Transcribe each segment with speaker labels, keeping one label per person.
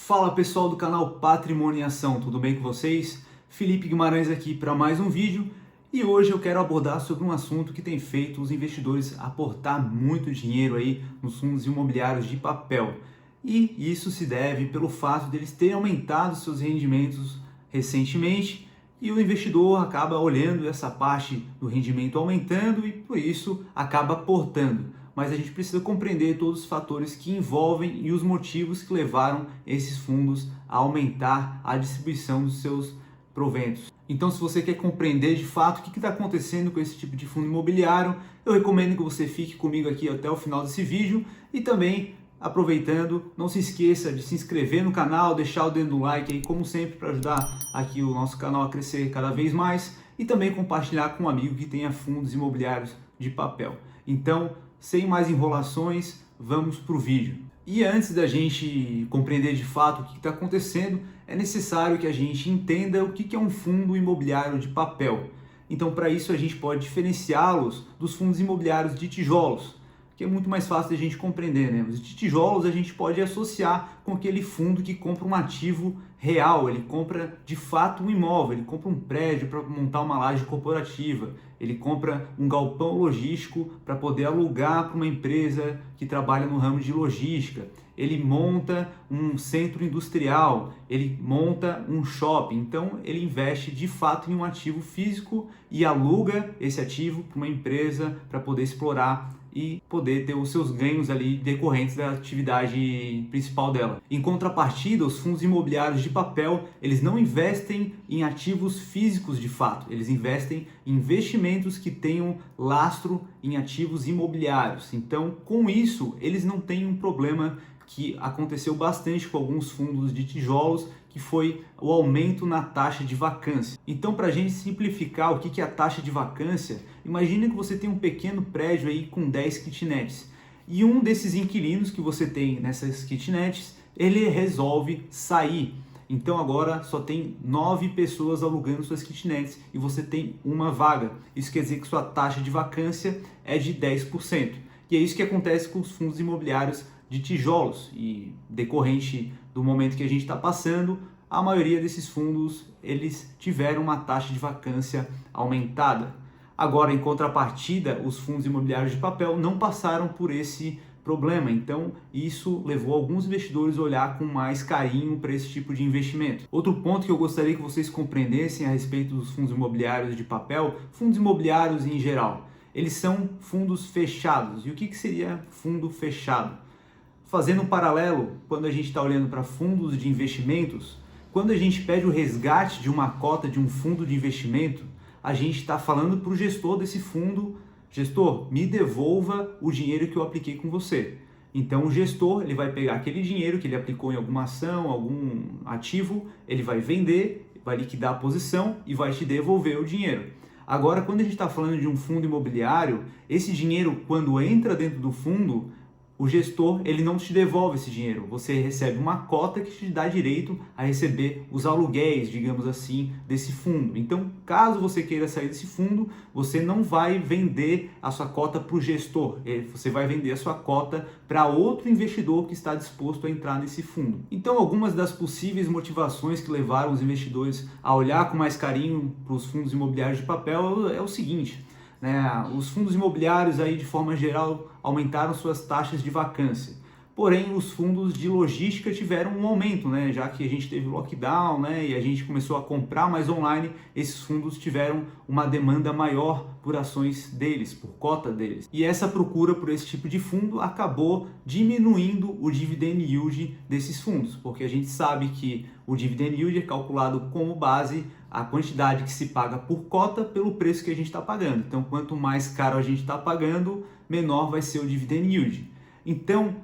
Speaker 1: Fala pessoal do canal Patrimônio em Ação, tudo bem com vocês? Felipe Guimarães aqui para mais um vídeo e hoje eu quero abordar sobre um assunto que tem feito os investidores aportar muito dinheiro aí nos fundos imobiliários de papel. E isso se deve pelo fato deles terem aumentado seus rendimentos recentemente e o investidor acaba olhando essa parte do rendimento aumentando e por isso acaba aportando. Mas a gente precisa compreender todos os fatores que envolvem e os motivos que levaram esses fundos a aumentar a distribuição dos seus proventos. Então, se você quer compreender de fato o que está acontecendo com esse tipo de fundo imobiliário, eu recomendo que você fique comigo aqui até o final desse vídeo e também, aproveitando, não se esqueça de se inscrever no canal, deixar o dedo no like aí, como sempre, para ajudar aqui o nosso canal a crescer cada vez mais e também compartilhar com um amigo que tenha fundos imobiliários de papel. Então, sem mais enrolações, vamos para o vídeo. E antes da gente compreender de fato o que está acontecendo, é necessário que a gente entenda o que é um fundo imobiliário de papel. Então, para isso, a gente pode diferenciá-los dos fundos imobiliários de tijolos, que é muito mais fácil de a gente compreender, né? Os de tijolos a gente pode associar com aquele fundo que compra um ativo real, ele compra de fato um imóvel, ele compra um prédio para montar uma laje corporativa, ele compra um galpão logístico para poder alugar para uma empresa que trabalha no ramo de logística, ele monta um centro industrial, ele monta um shopping, então ele investe de fato em um ativo físico e aluga esse ativo para uma empresa para poder explorar e poder ter os seus ganhos ali decorrentes da atividade principal dela. Em contrapartida, os fundos imobiliários de papel, eles não investem em ativos físicos de fato, eles investem em investimentos que tenham lastro em ativos imobiliários. Então, com isso, eles não têm um problema que aconteceu bastante com alguns fundos de tijolos, que foi o aumento na taxa de vacância. Então, para a gente simplificar o que é a taxa de vacância, imagine que você tem um pequeno prédio aí com 10 kitnets e um desses inquilinos que você tem nessas kitnets, ele resolve sair. Então agora só tem 9 pessoas alugando suas kitnets e você tem uma vaga. Isso quer dizer que sua taxa de vacância é de 10%. E é isso que acontece com os fundos imobiliários de tijolos e decorrente do momento que a gente está passando, a maioria desses fundos eles tiveram uma taxa de vacância aumentada. Agora, em contrapartida, os fundos imobiliários de papel não passaram por esse problema, então isso levou alguns investidores a olhar com mais carinho para esse tipo de investimento. Outro ponto que eu gostaria que vocês compreendessem a respeito dos fundos imobiliários de papel, fundos imobiliários em geral, eles são fundos fechados. E o que seria fundo fechado? Fazendo um paralelo, quando a gente está olhando para fundos de investimentos, quando a gente pede o resgate de uma cota de um fundo de investimento, a gente está falando para o gestor desse fundo: gestor, me devolva o dinheiro que eu apliquei com você. Então o gestor ele vai pegar aquele dinheiro que ele aplicou em alguma ação, algum ativo, ele vai vender, vai liquidar a posição e vai te devolver o dinheiro. Agora, quando a gente está falando de um fundo imobiliário, esse dinheiro, quando entra dentro do fundo, o gestor ele não te devolve esse dinheiro, você recebe uma cota que te dá direito a receber os aluguéis, digamos assim, desse fundo. Então, caso você queira sair desse fundo, você não vai vender a sua cota para o gestor, você vai vender a sua cota para outro investidor que está disposto a entrar nesse fundo. Então, algumas das possíveis motivações que levaram os investidores a olhar com mais carinho para os fundos imobiliários de papel é o seguinte: os fundos imobiliários aí de forma geral aumentaram suas taxas de vacância, porém os fundos de logística tiveram um aumento, já que a gente teve lockdown, e a gente começou a comprar mais online, esses fundos tiveram uma demanda maior por ações deles, por cota deles, e essa procura por esse tipo de fundo acabou diminuindo o dividend yield desses fundos, porque a gente sabe que o dividend yield é calculado como base a quantidade que se paga por cota pelo preço que a gente está pagando. Então, quanto mais caro a gente está pagando, menor vai ser o dividend yield. Então,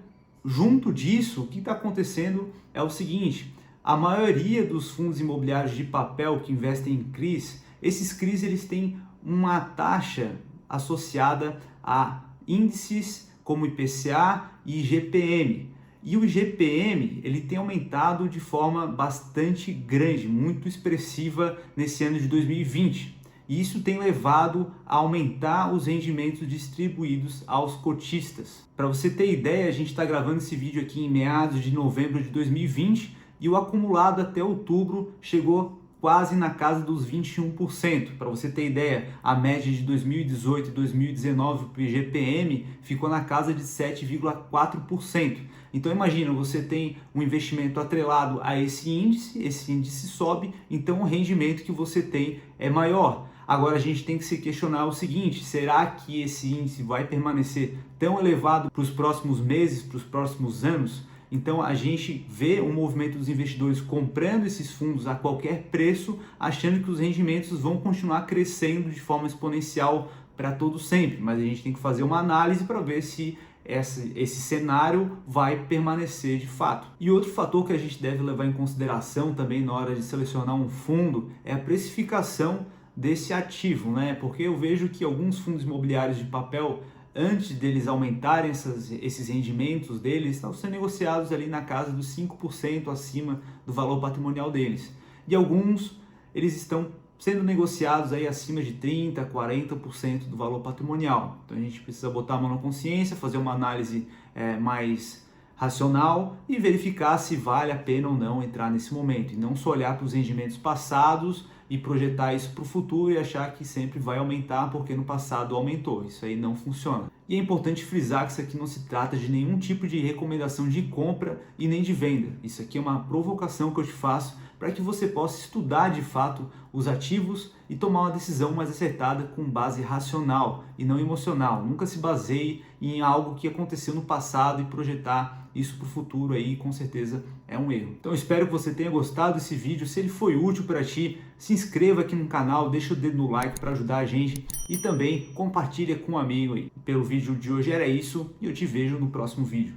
Speaker 1: junto disso, o que está acontecendo é o seguinte: a maioria dos fundos imobiliários de papel que investem em CRIs, esses CRIs eles têm uma taxa associada a índices como IPCA e IGPM. E o IGPM ele tem aumentado de forma bastante grande, muito expressiva nesse ano de 2020. E isso tem levado a aumentar os rendimentos distribuídos aos cotistas. Para você ter ideia, a gente está gravando esse vídeo aqui em meados de novembro de 2020 e o acumulado até outubro chegou quase na casa dos 21%. Para você ter ideia, a média de 2018 e 2019, o IGPM, ficou na casa de 7,4%. Então imagina, você tem um investimento atrelado a esse índice sobe, então o rendimento que você tem é maior. Agora a gente tem que se questionar o seguinte: será que esse índice vai permanecer tão elevado para os próximos meses, para os próximos anos? Então a gente vê o movimento dos investidores comprando esses fundos a qualquer preço, achando que os rendimentos vão continuar crescendo de forma exponencial para todo sempre. Mas a gente tem que fazer uma análise para ver se esse cenário vai permanecer de fato. E outro fator que a gente deve levar em consideração também na hora de selecionar um fundo é a precificação desse ativo, né? Porque eu vejo que alguns fundos imobiliários de papel, antes deles aumentarem esses rendimentos deles, estão sendo negociados ali na casa dos 5% acima do valor patrimonial deles. E alguns, eles estão sendo negociados aí acima de 30%, 40% do valor patrimonial. Então a gente precisa botar a mão na consciência, fazer uma análise mais racional e verificar se vale a pena ou não entrar nesse momento. E não só olhar para os rendimentos passados e projetar isso para o futuro e achar que sempre vai aumentar porque no passado aumentou. Isso aí não funciona. E é importante frisar que isso aqui não se trata de nenhum tipo de recomendação de compra e nem de venda. Isso aqui é uma provocação que eu te faço para que você possa estudar de fato os ativos e tomar uma decisão mais acertada com base racional e não emocional. Nunca se baseie em algo que aconteceu no passado e projetar isso para o futuro aí, com certeza é um erro. Então espero que você tenha gostado desse vídeo. Se ele foi útil para ti, se inscreva aqui no canal, deixa o dedo no like para ajudar a gente e também compartilha com um amigo aí. Pelo vídeo de hoje era isso e eu te vejo no próximo vídeo.